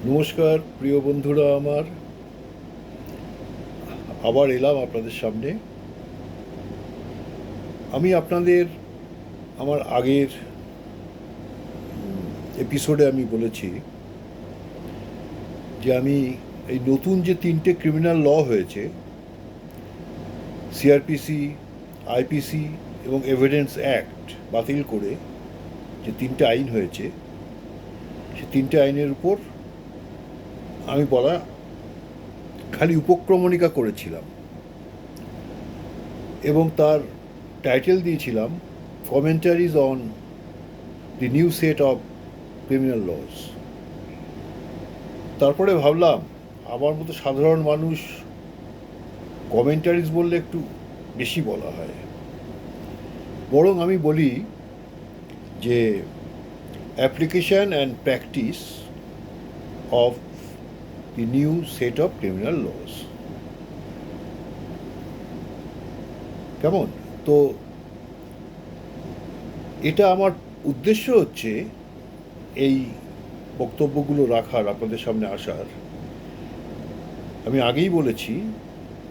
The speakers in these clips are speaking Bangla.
নমস্কার প্রিয় বন্ধুরা আমার, আবার এলাম আপনাদের সামনে। আমি আপনাদের আমার আগের এপিসোডে আমি বলেছি যে আমি এই নতুন যে তিনটে ক্রিমিনাল ল হয়েছে, সিআরপিসি, আইপিসি এবং এভিডেন্স অ্যাক্ট বাতিল করে যে তিনটে আইন হয়েছে, সে তিনটে আইনের উপর আমি বলা খালি উপক্রমণিকা করেছিলাম এবং তার টাইটেল দিয়েছিলাম commentaries on the new set of criminal laws. তারপরে ভাবলাম আমার মতো সাধারণ মানুষ কমেন্টারিজ বললে একটু বেশি বলা হয়, বরং আমি বলি যে application and practice of the new set of criminal laws. কেমন? তো এটা আমার উদ্দেশ্য হচ্ছে এই বক্তব্যগুলো রাখার, আপনাদের সামনে আসার। আমি আগেই বলেছি,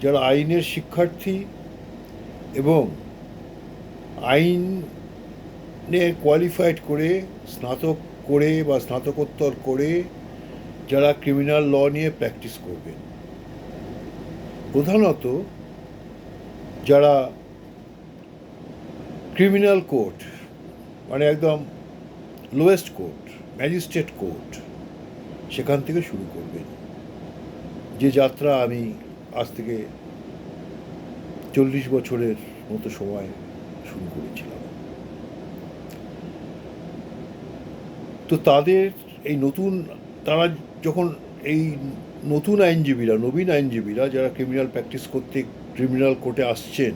যারা আইনের শিক্ষার্থী এবং আইনে কোয়ালিফাইড করে, স্নাতক করে বা স্নাতকোত্তর করে যারা ক্রিমিনাল ল নিয়ে প্র্যাকটিস করবেন, প্রধানত যারা ক্রিমিনাল কোর্ট, মানে একদম লোয়েস্ট কোর্ট, ম্যাজিস্ট্রেট কোর্ট, সেখান থেকে শুরু করবেন। যে যাত্রা আমি আজ থেকে 40 বছরের মতো সময় শুরু করেছিলাম। তো তাদের এই নতুন, তারা যখন এই নতুন আইনজীবীরা, নবীন আইনজীবীরা যারা ক্রিমিনাল প্র্যাকটিস করতে ক্রিমিনাল কোর্টে আসছেন,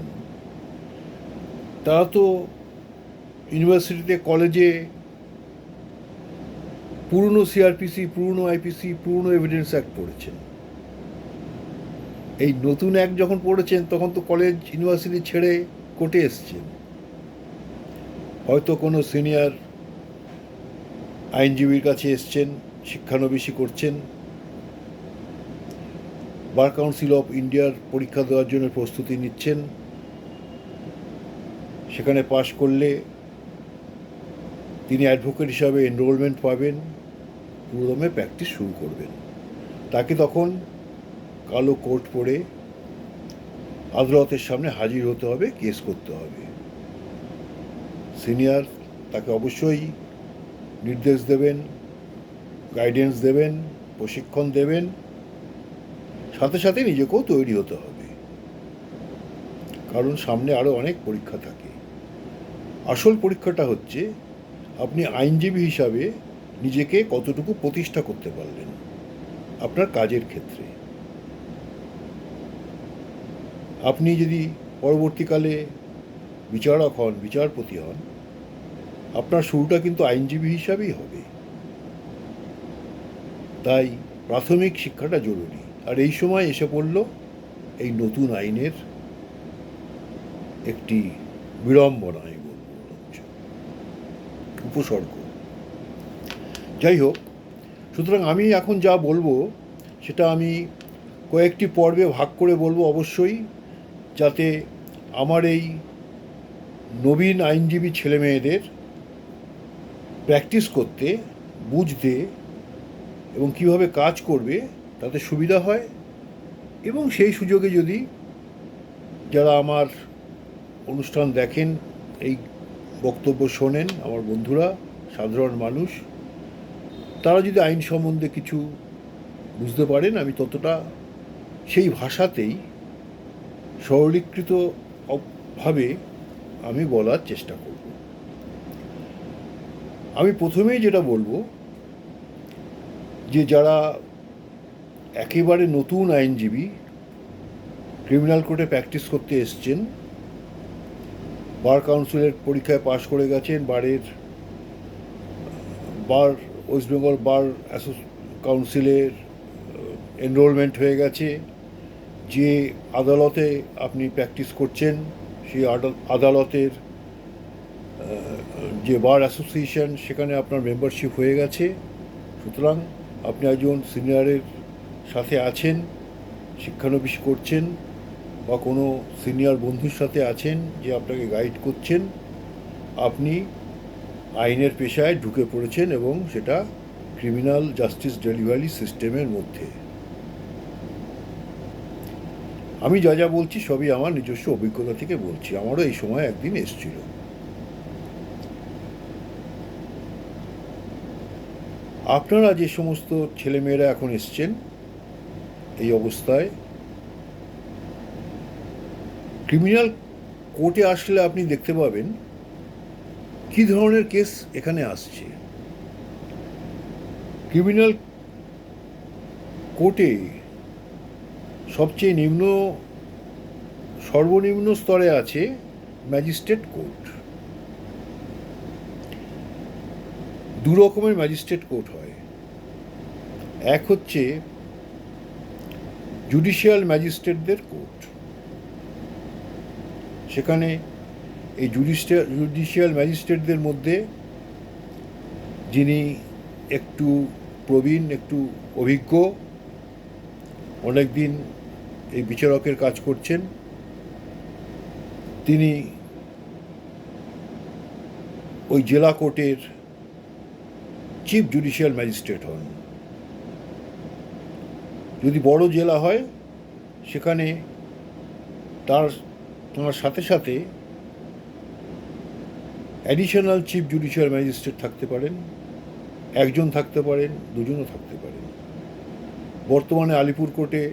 তারা তো ইউনিভার্সিটিতে, কলেজে পুরনো সিআরপিসি, পুরনো আইপিসি, পুরনো এভিডেন্স অ্যাক্ট পড়েছেন। এই নতুন অ্যাক্ট যখন পড়েছেন তখন তো কলেজ ইউনিভার্সিটি ছেড়ে কোর্টে এসছেন। হয়তো কোনো সিনিয়র আইনজীবীর কাছে এসছেন, শিক্ষানবিশি করছেন, বার কাউন্সিল অফ ইন্ডিয়ার পরীক্ষা দেওয়ার জন্য প্রস্তুতি নিচ্ছেন। সেখানে পাশ করলে তিনি অ্যাডভোকেট হিসাবে এনরোলমেন্ট পাবেন, পুরোদমে প্র্যাকটিস শুরু করবেন। তাকে তখন কালো কোট পরে আদালতের সামনে হাজির হতে হবে, কেস করতে হবে। সিনিয়র তাকে অবশ্যই নির্দেশ দেবেন, গাইডেন্স দেবেন, প্রশিক্ষণ দেবেন, সাথে সাথে নিজেকেও তৈরি হতে হবে, কারণ সামনে আরও অনেক পরীক্ষা থাকে। আসল পরীক্ষাটা হচ্ছে আপনি আইনজীবী হিসাবে নিজেকে কতটুকু প্রতিষ্ঠা করতে পারলেন আপনার কাজের ক্ষেত্রে। আপনি যদি পরবর্তীকালে বিচারক হন, বিচারপতি হন, আপনার শুরুটা কিন্তু আইনজীবী হিসাবেই হবে। তাই প্রাথমিক শিক্ষাটা জরুরি। আর এই সময় এসে পড়ল এই নতুন আইনের একটি বিড়ম্বনা, আমি বলব, উপসর্গ। যাই হোক, সুতরাং আমি এখন যা বলবো সেটা আমি কয়েকটি পর্বে ভাগ করে বলবো অবশ্যই, যাতে আমার এই নবীন আইনজীবী ছেলেমেয়েদের প্র্যাকটিস করতে, বুঝতে এবং কীভাবে কাজ করবে তাতে সুবিধা হয়। এবং সেই সুযোগে যদি যারা আমার অনুষ্ঠান দেখেন, এই বক্তব্য শোনেন, আমার বন্ধুরা, সাধারণ মানুষ, তারা যদি আইন সম্বন্ধে কিছু বুঝতে পারেন, আমি ততটা সেই ভাষাতেই সরলীকৃত ভাবে আমি বলার চেষ্টা করব। আমি প্রথমেই যেটা বলবো, যে যারা একেবারে নতুন আইনজীবী, ক্রিমিনাল কোর্টে প্র্যাকটিস করতে এসছেন, বার কাউন্সিলের পরীক্ষায় পাশ করে গেছেন, ওয়েস্ট বেঙ্গল বার কাউন্সিলের এনরোলমেন্ট হয়ে গেছে, যে আদালতে আপনি প্র্যাকটিস করছেন সেই আদালতের যে বার অ্যাসোসিয়েশন, সেখানে আপনার মেম্বারশিপ হয়ে গেছে। সুতরাং আপনি একজন সিনিয়রের সাথে আছেন, শিক্ষানবিশ করছেন, বা কোনো সিনিয়র বন্ধুর সাথে আছেন যে আপনাকে গাইড করছেন, আপনি আইনের পেশায় ঢুকে পড়েছেন এবং সেটা ক্রিমিনাল জাস্টিস ডেলিভারি সিস্টেমের মধ্যে। আমি যা যা বলছি সবই আমার নিজস্ব অভিজ্ঞতা থেকে বলছি, আমারও এই সময় একদিন এসছিল। আপনারা যে সমস্ত ছেলেমেয়েরা এখন এসছেন এই অবস্থায়, ক্রিমিনাল কোর্টে আসলে আপনি দেখতে পাবেন কী ধরনের কেস এখানে আসছে। ক্রিমিনাল কোর্টে সবচেয়ে সর্বনিম্ন স্তরে আছে ম্যাজিস্ট্রেট কোর্ট। দু রকমের ম্যাজিস্ট্রেট কোর্ট হয়। এক হচ্ছে জুডিশিয়াল ম্যাজিস্ট্রেটদের কোর্ট। সেখানে এই জুডিশিয়াল ম্যাজিস্ট্রেটদের মধ্যে যিনি একটু প্রবীণ, একটু অভিজ্ঞ, অনেক দিন এই বিচারকের কাজ করছেন, তিনি ওই জেলা কোর্টের চিফ জুডিশিয়াল ম্যাজিস্ট্রেট হন। যদি বড় জেলা হয় সেখানে তার সাথে সাথে অ্যাডিশনাল চিফ জুডিশিয়াল ম্যাজিস্ট্রেট থাকতে পারেন, একজন থাকতে পারেন, দুজনও থাকতে পারেন। বর্তমানে আলিপুর কোর্টে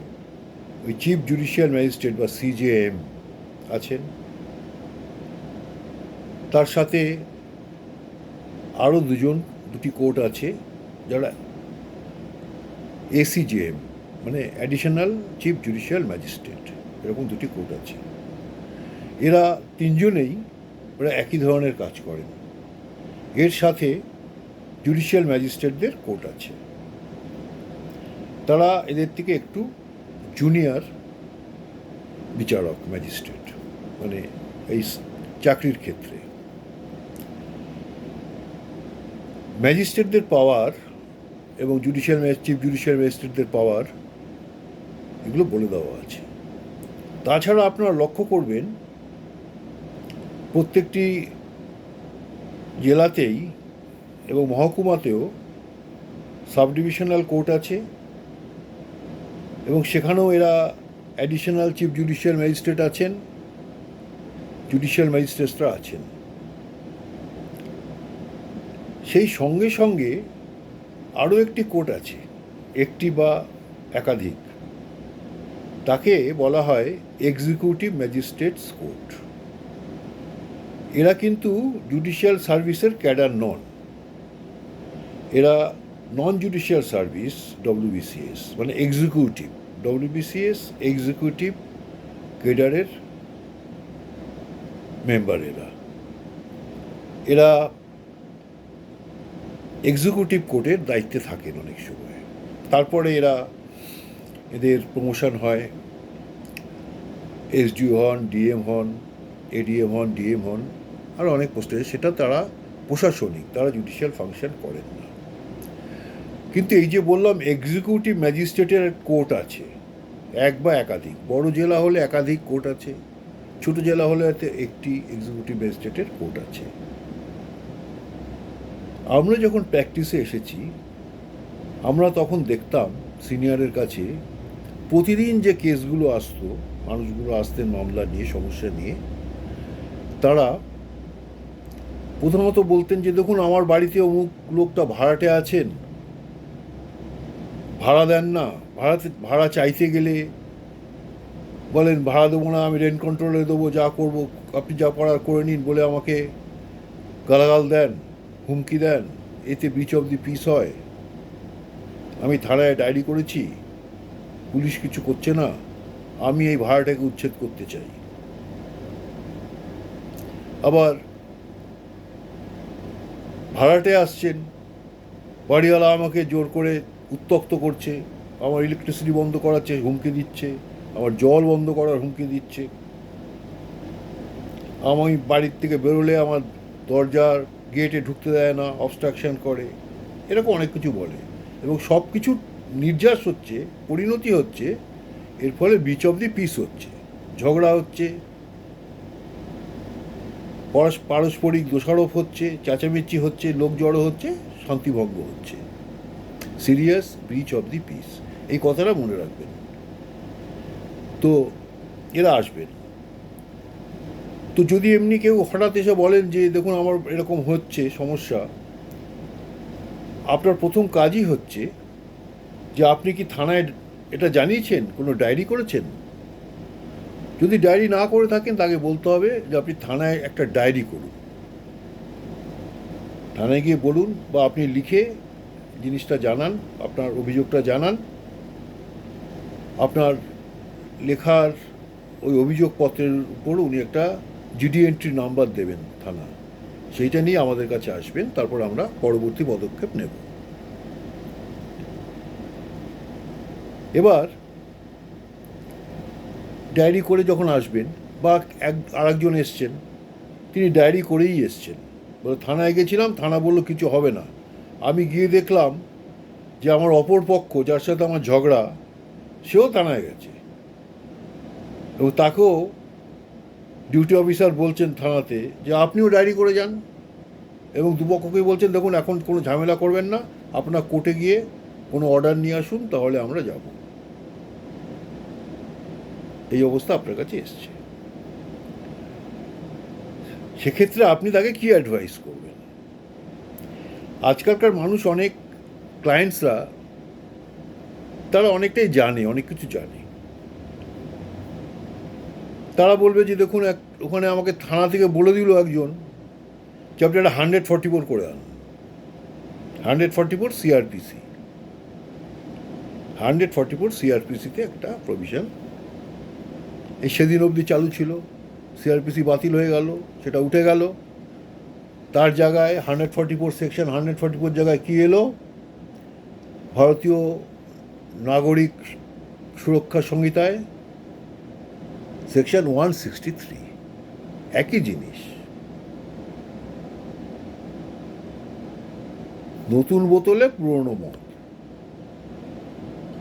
ওই চিফ জুডিশিয়াল ম্যাজিস্ট্রেট বা সিজেএম আছেন, তার সাথে আরও দুটি কোর্ট আছে যারা এসিজেএম মানে অ্যাডিশনাল চিফ জুডিশিয়াল ম্যাজিস্ট্রেট, এরকম দুটি কোর্ট আছে। এরা তিনজনেই ওরা একই ধরনের কাজ করেন। এর সাথে জুডিশিয়াল ম্যাজিস্ট্রেটদের কোর্ট আছে, তারা এদের থেকে একটু জুনিয়র বিচারক ম্যাজিস্ট্রেট, মানে এই চাকরির ক্ষেত্রে। ম্যাজিস্ট্রেটদের পাওয়ার এবং চিফ জুডিশিয়াল ম্যাজিস্ট্রেটদের পাওয়ার এগুলো বলে দেওয়া আছে। তাছাড়া আপনারা লক্ষ্য করবেন প্রত্যেকটি জেলাতেই এবং মহকুমাতেও সাব ডিভিশনাল কোর্ট আছে এবং সেখানেও এরা অ্যাডিশনাল চিফ জুডিশিয়াল ম্যাজিস্ট্রেট আছেন, জুডিশিয়াল ম্যাজিস্ট্রেটরা আছেন। সেই সঙ্গে সঙ্গে আরও একটি কোর্ট আছে, একটি বা একাধিক, তাকে বলা হয় এক্সিকিউটিভ ম্যাজিস্ট্রেটস কোর্ট। এরা কিন্তু জুডিশিয়াল সার্ভিসের ক্যাডার নন, এরা নন জুডিশিয়াল সার্ভিস ডব্লিউবিসিএস মানে এক্সিকিউটিভ, ডব্লিউবিসিএস এক্সিকিউটিভ ক্যাডারের মেম্বার। এরা এক্সিকিউটিভ কোর্টের দায়িত্বে থাকেন অনেক সময়। তারপরে এদের প্রমোশন হয়, এসডিও হন, ডিএম হন, এডিএম হন, ডিএম হন, আর অনেক পোস্টে। সেটা তারা প্রশাসনিক, তারা জুডিশিয়াল ফাংশন করেন না। কিন্তু এই যে বললাম এক্সিকিউটিভ ম্যাজিস্ট্রেটের কোর্ট আছে এক বা একাধিক, বড় জেলা হলে একাধিক কোর্ট আছে, ছোট জেলা হলে একটি এক্সিকিউটিভ ম্যাজিস্ট্রেটের কোর্ট আছে। আমরা যখন প্র্যাকটিসে এসেছি আমরা তখন দেখতাম সিনিয়রের কাছে প্রতিদিন যে কেসগুলো আসতো, মানুষগুলো আসতেন মামলা নিয়ে, সমস্যা নিয়ে, তারা প্রথমত বলতেন যে দেখুন আমার বাড়িতে অমুক লোকটা ভাড়াটে আছেন, ভাড়া দেন না, ভাড়া চাইতে গেলে বলেন ভাড়া দেবো না, আমি রেন্ট কন্ট্রোলে দেবো, যা করবো আপনি যা করার করে নিন বলে আমাকে গালাগাল দেন, হুমকি দেন, এতে ব্রিচ অফ দি পিস হয়। আমি থানায় ডায়েরি করেছি, পুলিশ কিছু করছে না, আমি এই ভাড়াটাকে উচ্ছেদ করতে চাই। আবার ভাড়াটে আসছেন, বাড়িওয়ালা আমাকে জোর করে উত্ত্যক্ত করছে, আমার ইলেকট্রিসিটি বন্ধ করাচ্ছে, হুমকি দিচ্ছে, আমার জল বন্ধ করার হুমকি দিচ্ছে, আমি বাড়ির থেকে বেরোলে আমার দরজার গেটে ঢুকতে দেয় না, অবস্ট্রাকশন করে, এরকম অনেক কিছু বলে। এবং সব কিছু নির্যাস হচ্ছে, পরিণতি হচ্ছে, এর ফলে ব্রিচ অফ দি পিস হচ্ছে, ঝগড়া হচ্ছে, পারস্পরিক দোষারোপ হচ্ছে, চেঁচামেচি হচ্ছে, লোক জড়ো হচ্ছে, শান্তিভঙ্গ হচ্ছে। Serious breach of the piece, এই কথাটা মনে রাখবেন। তো এরা আসবেন। তো যদি এমনি কেউ হঠাৎ এসে বলেন যে দেখুন আমার এরকম হচ্ছে সমস্যা, আপনার প্রথম কাজই হচ্ছে যে আপনি কি থানায় এটা জানিয়েছেন, কোনো ডায়েরি করেছেন? যদি ডায়েরি না করে থাকেন তাকে বলতে হবে যে আপনি থানায় একটা ডায়েরি করুন, থানায় গিয়ে বলুন, বা আপনি লিখে জিনিসটা জানান, আপনার অভিযোগটা জানান। আপনার লেখার ওই অভিযোগপত্রের উপর উনি একটা জিডি এন্ট্রি নাম্বার দেবেন থানা, সেইটা নিয়ে আমাদের কাছে আসবেন, তারপর আমরা পরবর্তী পদক্ষেপ নেব। এবার ডায়েরি করে যখন আসবেন, বা আরেকজন এসছেন, তিনি ডায়েরি করেই এসছেন, বলে থানায় গেছিলাম, থানা বললো কিছু হবে না, আমি গিয়ে দেখলাম যে আমার অপর পক্ষ, যার সাথে আমার ঝগড়া, সেও থানায় গেছে, এবং তাকেও ডিউটি অফিসার বলছেন থানাতে যে আপনিও ডায়েরি করে যান, এবং দুপক্ষকেই বলছেন দেখুন এখন কোনো ঝামেলা করবেন না, আপনার কোর্টে গিয়ে কোনো অর্ডার নিয়ে আসুন, তাহলে আমরা যাব। এই অবস্থা আপনার কাছে এসছে। সেক্ষেত্রে আপনি তাকে কি অ্যাডভাইস করবেন? আজকালকার মানুষ, অনেক ক্লায়েন্টসরা, তারা অনেকটাই জানে, অনেক কিছু জানে। তারা বলবে যে দেখুন ওখানে আমাকে থানা থেকে বলে দিল একজন যে আপনি একটা 144 করে আন, 144 সিআরপিসি, 144 সিআরপিসিতে একটা প্রভিশন এই সেদিন অবধি চালু ছিল, সিআরপিসি বাতিল হয়ে গেল, সেটা উঠে গেল, তার জায়গায় 144 সেকশন 144 জায়গায় কী এলো? ভারতীয় নাগরিক সুরক্ষা সংহিতায় সেকশন 163, একই জিনিস, নতুন বোতলে পুরনো মদ,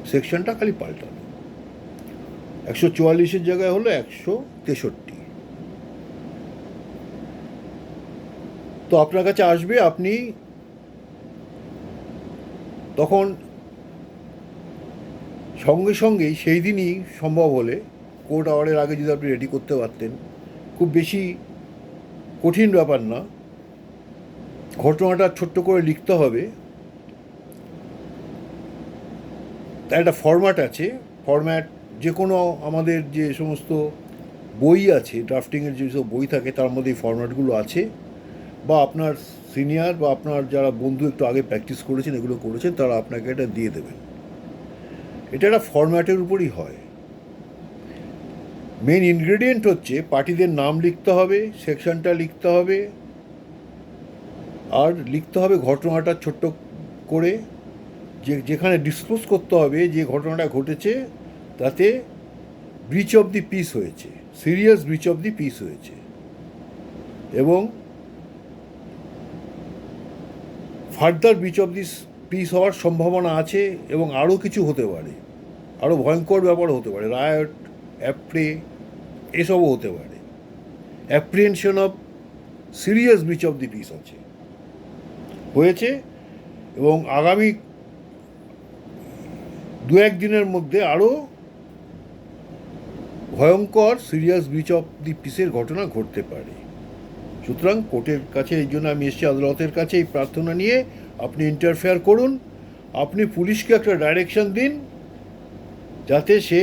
সেকশনটা খালি পাল্টানো, 144-এর জায়গায় হলো 163। তো আপনার কাছে আসবে, আপনি তখন সঙ্গে সঙ্গেই সেই দিনই সম্ভব হলে, কোর্ট আওয়ারের আগে যদি আপনি রেডি করতে পারতেন, খুব বেশি কঠিন ব্যাপার না, ঘটনাটা ছোট্ট করে লিখতে হবে, তার একটা ফরম্যাট আছে, ফরম্যাট যে কোনো আমাদের যে সমস্ত বই আছে, ড্রাফটিংয়ের যেসব বই থাকে তার মধ্যে এই ফরম্যাটগুলো আছে, বা আপনার সিনিয়র বা আপনার যারা বন্ধু একটু আগে প্র্যাকটিস করেছেন, এগুলো করেছেন, তারা আপনাকে এটা দিয়ে দেবেন। এটা একটা ফরম্যাটের উপরই হয়। মেন ইনগ্রেডিয়েন্ট হচ্ছে পার্টিদের নাম লিখতে হবে, সেকশনটা লিখতে হবে, আর লিখতে হবে ঘটনাটা ছোট্ট করে, যেখানে ডিসক্লোজ করতে হবে যে ঘটনাটা ঘটেছে তাতে ব্রিচ অফ দি পিস হয়েছে, serious breach of the piece হয়েছে, এবং further breach of this piece হওয়ার সম্ভাবনা আছে, এবং আরও কিছু হতে পারে, আরও ভয়ঙ্কর ব্যাপার হতে পারে, রায়ট, অ্যাপ্রে, এসবও হতে পারে। Apprehension of serious breach of the piece আছে, হয়েছে, এবং আগামী 2-1 দিনের মধ্যে আরও ভয়ঙ্কর সিরিয়াস ব্রিচ অফ দি পিসের ঘটনা ঘটতে পারে। সুতরাং কোর্টের কাছে, এই জন্য আমি এসেছি আদালতের কাছে, এই প্রার্থনা নিয়ে আপনি ইন্টারফেয়ার করুন, আপনি পুলিশকে একটা ডাইরেকশন দিন যাতে সে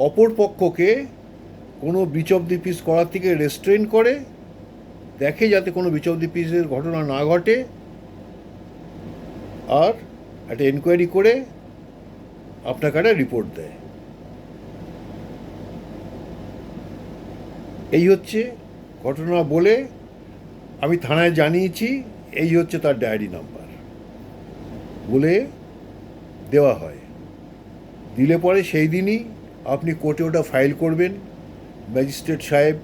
অপর পক্ষকে কোনো ব্রিচ অফ দি পিস করার থেকে রেস্ট্রেন করে, দেখে যাতে কোনো ব্রিচ অফ দি পিসের ঘটনা না ঘটে, আর একটা এনকোয়ারি করে আপনাকে একটা রিপোর্ট দেয়। এই হচ্ছে ঘটনা বলে আমি থানায় জানিয়েছি, এই হচ্ছে তার ডায়েরি নাম্বার বলে দেওয়া হয়। দিলে পরে সেই দিনই আপনি কোর্টে ওটা ফাইল করবেন। ম্যাজিস্ট্রেট সাহেব,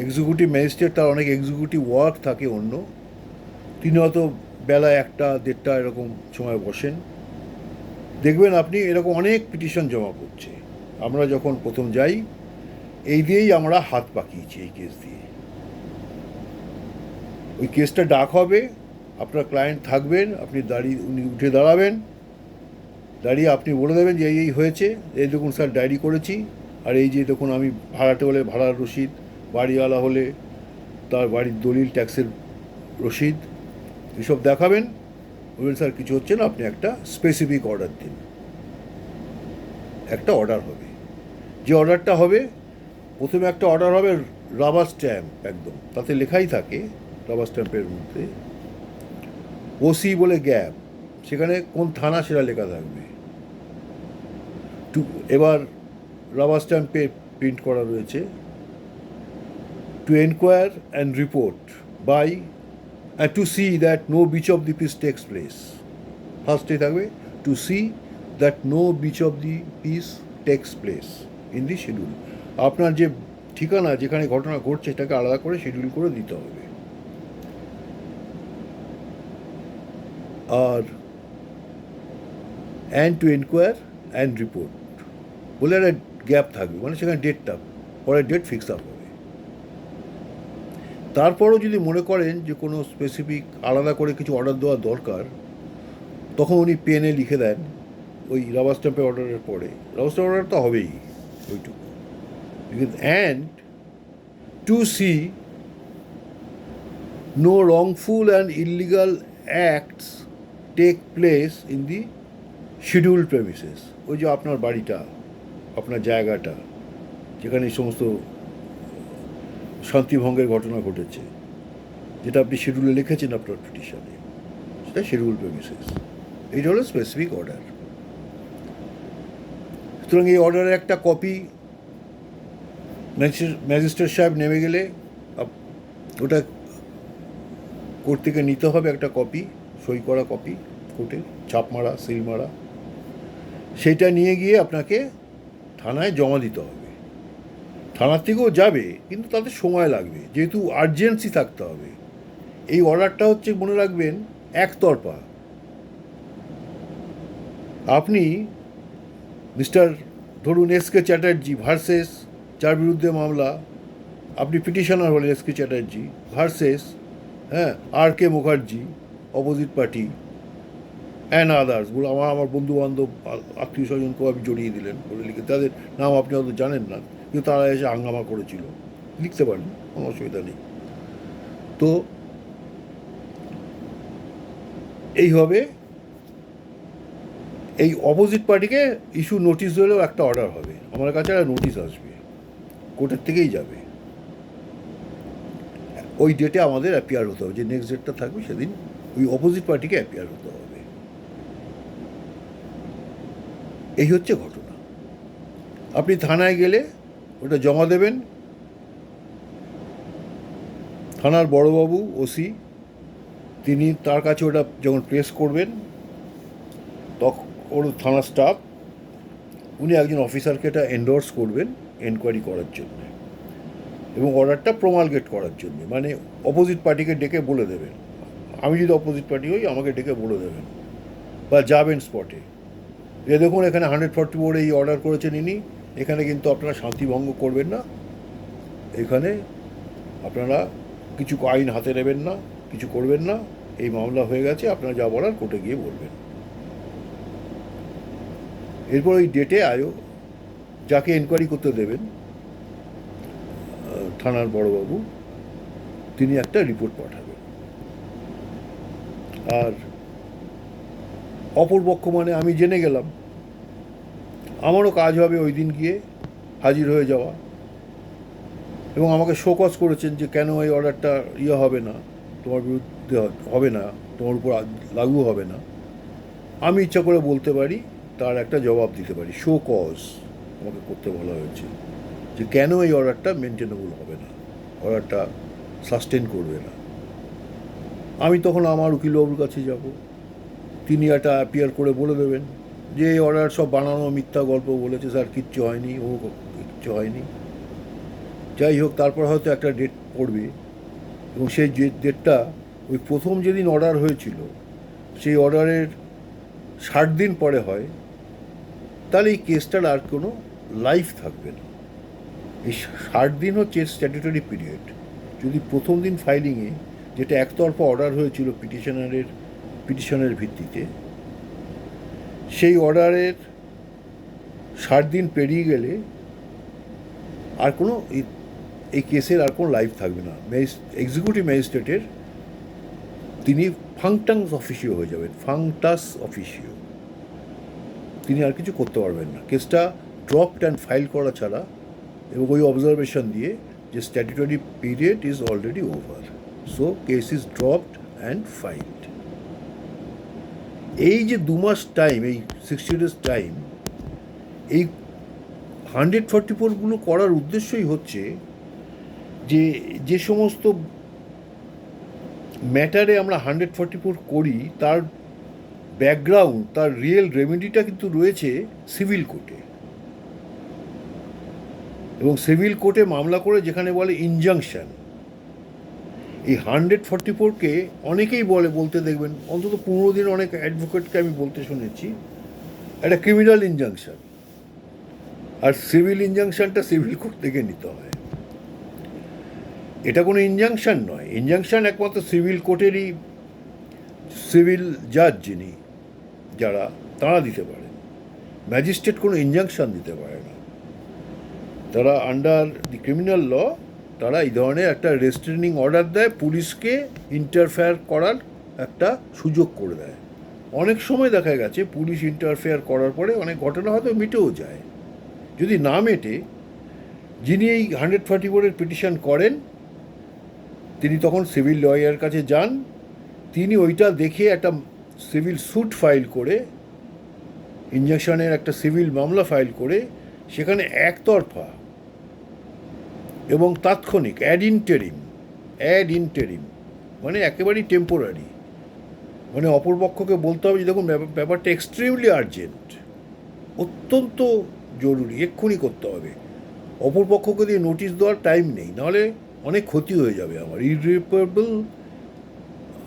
এক্সিকিউটিভ ম্যাজিস্ট্রেট, তার অনেক এক্সিকিউটিভ ওয়ার্ক থাকে অন্য, তিনি হয়তো বেলা 1টা 1:30 এরকম সময় বসেন, দেখবেন আপনি এরকম অনেক পিটিশন জমা পড়ছে। আমরা যখন প্রথম যাই, এই দিয়েই আমরা হাত পাকিয়েছি, এই কেস দিয়ে। ওই কেসটা ডাক হবে, আপনার ক্লায়েন্ট থাকবেন, আপনি উনি উঠে দাঁড়াবেন, দাঁড়িয়ে আপনি বলে দেবেন যে এই হয়েছে, এই দেখুন স্যার ডায়েরি করেছি, আর এই যে দেখুন আমি ভাড়াটে হলে ভাড়ার রসিদ, বাড়িওয়ালা হলে তার বাড়ির দলিল, ট্যাক্সের রসিদ, এসব দেখাবেন। বলবেন স্যার কিছু হচ্ছে না, আপনি একটা স্পেসিফিক অর্ডার দিন। একটা অর্ডার হবে, যে অর্ডারটা হবে, প্রথমে একটা অর্ডার হবে রাবার স্ট্যাম্প, একদম তাতে লেখাই থাকে রাবার স্ট্যাম্পের মধ্যে ওসি বলে গ্যাপ, সেখানে কোন থানা সেটা লেখা থাকবে। এবার রাবার স্ট্যাম্পে প্রিন্ট করা রয়েছে, to enquire and report by and to see that no breach of the peace takes place. ফার্স্টে থাকবে to see that no breach of the peace takes place in the schedule. আপনার যে ঠিকানা যেখানে ঘটনা ঘটছে সেটাকে আলাদা করে শিডিউল করে দিতে হবে। আর and to enquire and report বলে একটা গ্যাপ থাকবে, মানে সেখানে ডেটটা পরের ডেট ফিক্স আপ হবে। তারপরও যদি মনে করেন যে কোনো স্পেসিফিক আলাদা করে কিছু অর্ডার দেওয়ার দরকার, তখন উনি পেনে লিখে দেন ওই রাবার স্ট্যাম্পের অর্ডারের পরে, রাবার স্ট্যাম্প অর্ডার তো হবেই ওইটুকু, and to see no wrongful and illegal acts take place in the schedule premises. ওই যে আপনার বাড়িটা, আপনার জায়গাটা, যেখানে এই সমস্ত শান্তিভঙ্গের ঘটনা ঘটেছে, যেটা আপনি শিডিউলে লিখেছেন আপনার পিটিশনে, সেটা শিডিউল প্রেমিসেস। এইটা হলো স্পেসিফিক অর্ডার। সুতরাং এই অর্ডারের একটা কপি ম্যাজিস্ট্রেট সাহেব নেমে গেলে ওটা কোর্ট থেকে নিতে হবে, একটা কপি, সই করা কপি, কোর্টে ছাপ মারা, সিল মারা, সেইটা নিয়ে গিয়ে আপনাকে থানায় জমা দিতে হবে। থানার থেকেও যাবে, কিন্তু তাতে সময় লাগবে, যেহেতু আর্জেন্সি থাকতে হবে। এই অর্ডারটা হচ্ছে, মনে রাখবেন, একতরফা। আপনি মিস্টার ধরুন এসকে চ্যাটার্জি ভার্সেস, যার বিরুদ্ধে মামলা, আপনি পিটিশনার হলেন SK Chatterjee versus R K Mukherjee, opposite party, and others, বলে আমার বন্ধু বান্ধব আত্মীয় স্বজনকেও আপনি জড়িয়ে দিলেন বলে লিখে, তাদের নাম আপনি হয়তো জানেন না, কিন্তু তারা এসে হাঙ্গামা করেছিল, লিখতে পারেন, কোনো অসুবিধা নেই। তো এইভাবে এই অপোজিট পার্টিকে ইস্যু নোটিশ দিলেও একটা অর্ডার হবে, আমার কাছে একটা নোটিশ আসবে, কোর্টের থেকেই যাবে। ওই ডেটে আমাদের অ্যাপিয়ার হতে হবে, যে নেক্সট ডেটটা থাকবে সেদিন ওই অপোজিট পার্টিকে অ্যাপিয়ার হতে হবে। এই হচ্ছে ঘটনা। আপনি থানায় গেলে ওটা জমা দেবেন, থানার বড়বাবু ওসি, তিনি তার কাছে ওটা যখন প্রেস করবেন, তখন ওর থানার স্টাফ, উনি একজন অফিসারকে এটা এন্ডোর্স করবেন এনকোয়ারি করার জন্য এবং অর্ডারটা প্রমালগেট করার জন্য, মানে অপোজিট পার্টিকে ডেকে বলে দেবেন। আমি যদি অপোজিট পার্টি হই, আমাকে ডেকে বলে দেবেন, বা যাবেন স্পটে, এ দেখুন এখানে 144 এই অর্ডার করেছেন ইনি, এখানে কিন্তু আপনারা শান্তিভঙ্গ করবেন না, এখানে আপনারা কিছু আইন হাতে নেবেন না, কিছু করবেন না, এই মামলা হয়ে গেছে, আপনারা যা বলার কোর্টে গিয়ে বলবেন। এরপর ওই ডেটে যাকে এনকোয়ারি করতে দেবেন, থানার বড়বাবু, তিনি একটা রিপোর্ট পাঠাবেন। আর অপরপক্ষ মানে আমি জেনে গেলাম, আমারও কাজ হবে ওই দিন গিয়ে হাজির হয়ে যাওয়া, এবং আমাকে শোকজ করেছেন যে কেন এই অর্ডারটা হবে না, তোমার বিরুদ্ধে হবে না, তোমার উপর লাগু হবে না। আমি ইচ্ছা করে বলতে পারি, তার একটা জবাব দিতে পারি, শোকজ আমাকে করতে বলা হয়েছে, যে কেন এই অর্ডারটা মেনটেনেবল হবে না, অর্ডারটা সাস্টেন করবে না। আমি তখন আমার উকিলবাবুর কাছে যাব, তিনি একটা অ্যাপিয়ার করে বলে দেবেন যে এই অর্ডার সব বানানো মিথ্যা গল্প বলেছে স্যার, কিচ্ছু হয়নি, ও কিচ্ছু হয়নি। যাই হোক, তারপর হয়তো একটা ডেট পড়বে, এবং সেই ডেটটা ওই প্রথম যেদিন অর্ডার হয়েছিল সেই অর্ডারের 60 দিন পরে হয়, তাহলে এই কেসটার আর কোনো লাইফ থাকবে না। এই 60 দিন হচ্ছে স্ট্যাটুটরি পিরিয়ড। যদি প্রথম দিন ফাইলিংয়ে, যেটা একতরফা অর্ডার হয়েছিল পিটিশনের ভিত্তিতে, সেই অর্ডারের 60 দিন পেরিয়ে গেলে আর কোনো এই কেসের আর কোনো লাইফ থাকবে না। এক্সিকিউটিভ ম্যাজিস্ট্রেটের তিনি ফাংটাস অফিসিও হয়ে যাবেন, ফাংটাস অফিসিও। তিনি আর কিছু করতে পারবেন না। কেসটা ড্রপড অ্যান্ড ফাইল করা ছাড়া, এবং ওই অবজারভেশন দিয়ে যে statutory period is already over, so case is dropped and ফাইলড। এই যে 2 মাস টাইম, এই 60 days টাইম, এই 144গুলো করার উদ্দেশ্যই হচ্ছে যে সমস্ত ম্যাটারে আমরা 144 করি, তার ব্যাকগ্রাউন্ড, তার রিয়েল রেমেডিটা কিন্তু রয়েছে সিভিল কোর্টে। এবং সিভিল কোর্টে মামলা করে যেখানে বলে ইনজাংশন, এই 144কে অনেকেই বলতে দেখবেন, অন্তত 15 দিন অনেক অ্যাডভোকেটকে আমি বলতে শুনেছি, একটা ক্রিমিনাল ইনজাংশন। আর সিভিল ইনজাংশনটা সিভিল কোর্ট থেকে নিতে হয়। এটা কোনো ইনজাংশন নয়। ইনজাংশন একমাত্র সিভিল কোর্টেরই সিভিল জাজ যারা তারা দিতে পারেন। ম্যাজিস্ট্রেট কোনো ইনজাংশন দিতে পারে না। তারা আন্ডার দি ক্রিমিনাল ল তারা এই ধরনের একটা রেস্ট্রেনিং অর্ডার দেয়, পুলিশকে ইন্টারফেয়ার করার একটা সুযোগ করে দেয়। অনেক সময় দেখা গেছে পুলিশ ইন্টারফেয়ার করার পরে অনেক ঘটনা হয়তো মিটেও যায়। যদি না মেটে, যিনি এই 144-এর পিটিশন করেন তিনি তখন সিভিল লয়ারের কাছে যান। তিনি ওইটা দেখে একটা সিভিল স্যুট ফাইল করে, ইনজাংশনের একটা সিভিল মামলা ফাইল করে, সেখানে একতরফা এবং তাৎক্ষণিক অ্যাড ইন্টেরিম মানে একেবারেই টেম্পোরারি, মানে অপরপক্ষকে বলতে হবে যে দেখুন ব্যাপারটা এক্সট্রিমলি আর্জেন্ট, অত্যন্ত জরুরি, এক্ষুনি করতে হবে। অপরপক্ষকে দিয়ে নোটিশ দেওয়ার টাইম নেই, নাহলে অনেক ক্ষতি হয়ে যাবে, আমার ইররিপারেবল,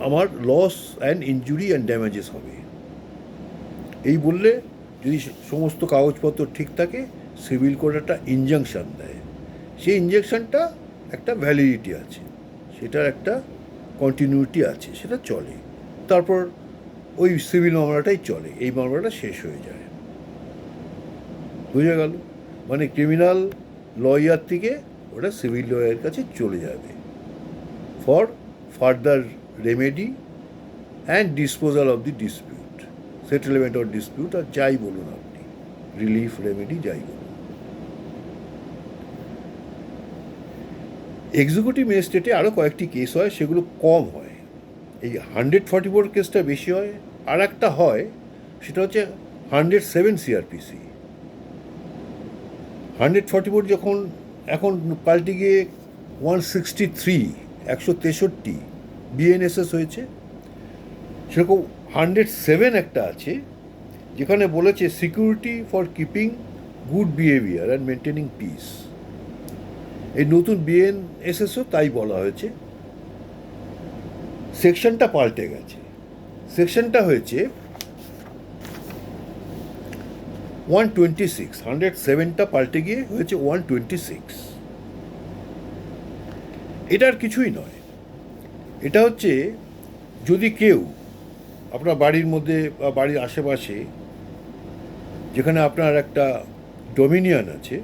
আমার loss and injury and damages হবে। এই বললে যদি সমস্ত কাগজপত্র ঠিক থাকে, সিভিল কোর্ট একটা ইনজাংশন দেয়। সেই ইনজেকশনটা একটা ভ্যালিডিটি আছে, সেটার একটা কন্টিনিউটি আছে, সেটা চলে। তারপর ওই সিভিল মামলাটাই চলে, এই মামলাটা শেষ হয়ে যায়। বুঝে গেল? মানে ক্রিমিনাল লয়ার থেকে ওটা সিভিল লয়ারের কাছে চলে যাবে for further remedy and disposal of the dispute, settlement of dispute, আর যাই বলুন আপনি, রিলিফ, রেমেডি, যাই বলুন। এক্সিকিউটিভ ম্যাজিস্ট্রেটে আরও কয়েকটি কেস হয়, সেগুলো কম হয়। এই 144 কেসটা বেশি হয়। আর একটা হয়, সেটা হচ্ছে 107 CRPC। 144 যখন এখন পাল্টে গিয়ে 163, 163 BNSS হয়েছে, সেরকম 107 একটা আছে, যেখানে বলেছে security for keeping good behaviour and maintaining piece. এই নতুন BNSSও তাই বলা হয়েছে। সেকশনটা পাল্টে গেছে। সেকশনটা হয়েছে 126, 107টা পাল্টে গিয়ে হয়েছে 126। এটার কিছুই নয়। এটা হচ্ছে, যদি কেউ আপনার বাড়ির মধ্যে বা বাড়ির আশেপাশে, যেখানে আপনার একটা ডোমিনিয়ন আছে,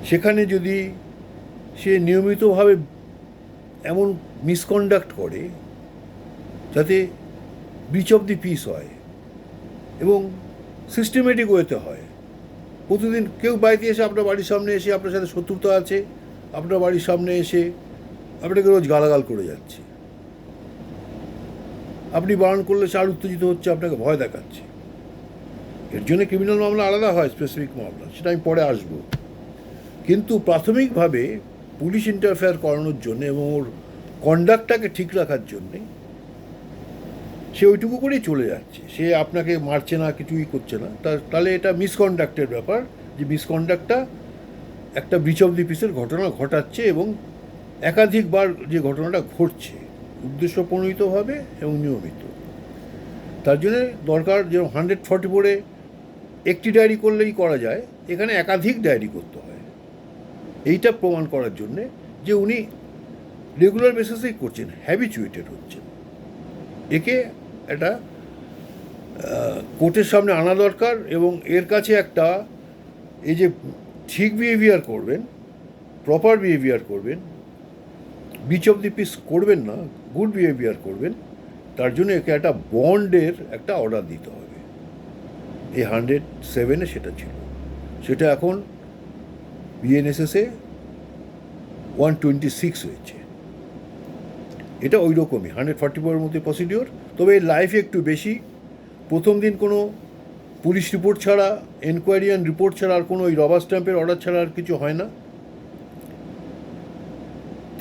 সেখানে যদি সে নিয়মিতভাবে এমন মিসকন্ডাক্ট করে যাতে ব্রিচ অফ দি পিস হয়, এবং সিস্টেমেটিক ওয়েতে হয়, প্রতিদিন কেউ বাড়িতে এসে আপনার বাড়ির সামনে এসে, আপনার সাথে শত্রুতা আছে, আপনার বাড়ির সামনে এসে আপনাকে রোজ গালাগাল করে যাচ্ছে, আপনি বারণ করলে সে আর উত্তেজিত হচ্ছে, আপনাকে ভয় দেখাচ্ছে, এর জন্য ক্রিমিনাল মামলা আলাদা হয়, স্পেসিফিক মামলা, সেটা আমি পরে আসবো। কিন্তু প্রাথমিকভাবে পুলিশ ইন্টারফেয়ার করানোর জন্য এবং ওর কন্ডাক্টটাকে ঠিক রাখার জন্যে সে ওইটুকু করেই চলে যাচ্ছে, সে আপনাকে মারছে না, কিছুই করছে না, তাহলে এটা মিসকন্ডাক্টের ব্যাপার, যে মিসকন্ডাক্টটা একটা ব্রিচ অফ দি পিসের ঘটনা ঘটাচ্ছে এবং একাধিকবার যে ঘটনাটা ঘটছে, উদ্দেশ্য প্রণোদিতভাবে এবং নিয়মিত। তার জন্যে দরকার, যেরকম 144-এ একটি ডায়েরি করলেই করা যায়, এখানে একাধিক ডায়েরি করতে হয়। এইটা প্রমাণ করার জন্যে যে উনি রেগুলার বেসিসেই করছেন, হ্যাবিচুয়েটেড হচ্ছেন। একে একটা কোর্টের সামনে আনা দরকার, এবং এর কাছে একটা, এই যে ঠিক বিহেভিয়ার করবেন, প্রপার বিহেভিয়ার করবেন, বিচ অফ দি পিস করবেন না, গুড বিহেভিয়ার করবেন, তার জন্য একে একটা বন্ডের একটা অর্ডার দিতে হবে। এই 107-এ সেটা ছিল, সেটা এখন বিএনএসএসে 126 হয়েছে। এটা ওই রকমই 144-এর মধ্যে প্রসিডিওর, তবে এর লাইফে একটু বেশি। প্রথম দিন কোনো পুলিশ রিপোর্ট ছাড়া, এনকোয়ারি অ্যান্ড রিপোর্ট ছাড়া, আর কোনো ওই রবার স্ট্যাম্পের অর্ডার ছাড়া আর কিছু হয় না।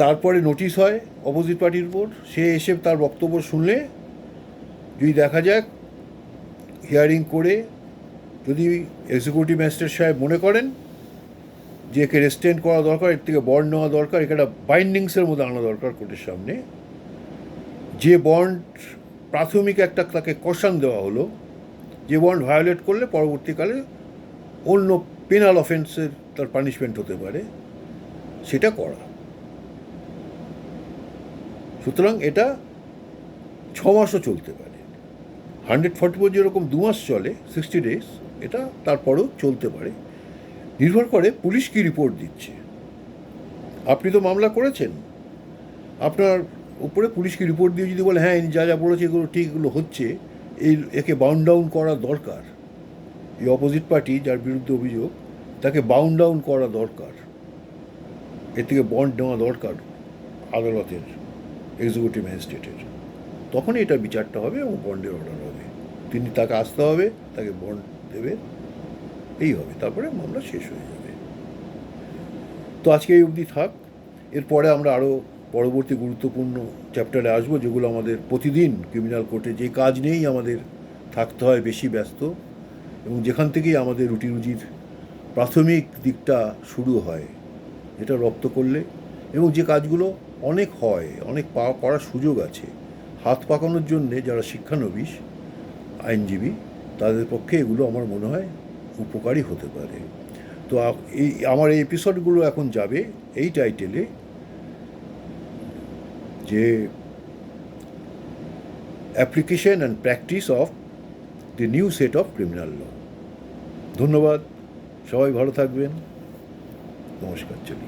তারপরে নোটিশ হয় অপোজিট পার্টির উপর, সে এসে তার বক্তব্য শুনলে যদি দেখা যাক হিয়ারিং করে, যদি এক্সিকিউটিভ ম্যাজিস্ট্রেট সাহেব মনে করেন যে একে রেস্টেন্ট করা দরকার, এর থেকে বন্ড নেওয়া দরকার, একে একটা বাইন্ডিংসের মধ্যে আনা দরকার কোর্টের সামনে, যে বন্ড প্রাথমিক একটা তাকে কশন দেওয়া হলো, যে বন্ড ভায়োলেট করলে পরবর্তীকালে অন্য পেনাল অফেন্সের তার পানিশমেন্ট হতে পারে, সেটা করা। সুতরাং এটা 6 মাসও চলতে পারে। 144 যেরকম 2 মাস চলে, 60 ডেজ, এটা তারপরেও চলতে পারে। নির্ভর করে পুলিশ কি রিপোর্ট দিচ্ছে। আপনি তো মামলা করেছেন, আপনার উপরে পুলিশ কি রিপোর্ট দিয়ে যদি বলে হ্যাঁ ইনি যা যা বলেছে এগুলো ঠিক, এগুলো হচ্ছে, একে বাউন্ড ডাউন করা দরকার, এই অপোজিট পার্টি যার বিরুদ্ধে অভিযোগ তাকে বাউন্ড ডাউন করা দরকার, এর থেকে বন্ড নেওয়া দরকার আদালতের, এক্সিকিউটিভ ম্যাজিস্ট্রেটের, তখনই এটা বিচারটা হবে এবং বন্ডের অর্ডার হবে। তিনি তাকে আসতে হবে, তাকে বন্ড দেবে, এই হবে, তারপরে মামলা শেষ হয়ে যাবে। তো আজকে এই অবধি থাক। এরপরে আমরা আরও পরবর্তী গুরুত্বপূর্ণ চ্যাপ্টারে আসবো, যেগুলো আমাদের প্রতিদিন ক্রিমিনাল কোর্টে যে কাজ নিয়েই আমাদের থাকতে হয় বেশি ব্যস্ত, এবং যেখান থেকেই আমাদের রুটি রুজির প্রাথমিক দিকটা শুরু হয়, যেটা রপ্ত করলে, এবং যে কাজগুলো অনেক হয়, অনেক করার সুযোগ আছে, হাত পাকানোর জন্যে যারা শিক্ষানবিশ আইনজীবী, তাদের পক্ষে এগুলো আমার মনে হয় উপকারী হতে পারে। তো এই আমার এই এপিসোডগুলো এখন যাবে এই টাইটেলে, যে application and practice of the new set of criminal law. ধন্যবাদ, সবাই ভালো থাকবেন, নমস্কার, চলি।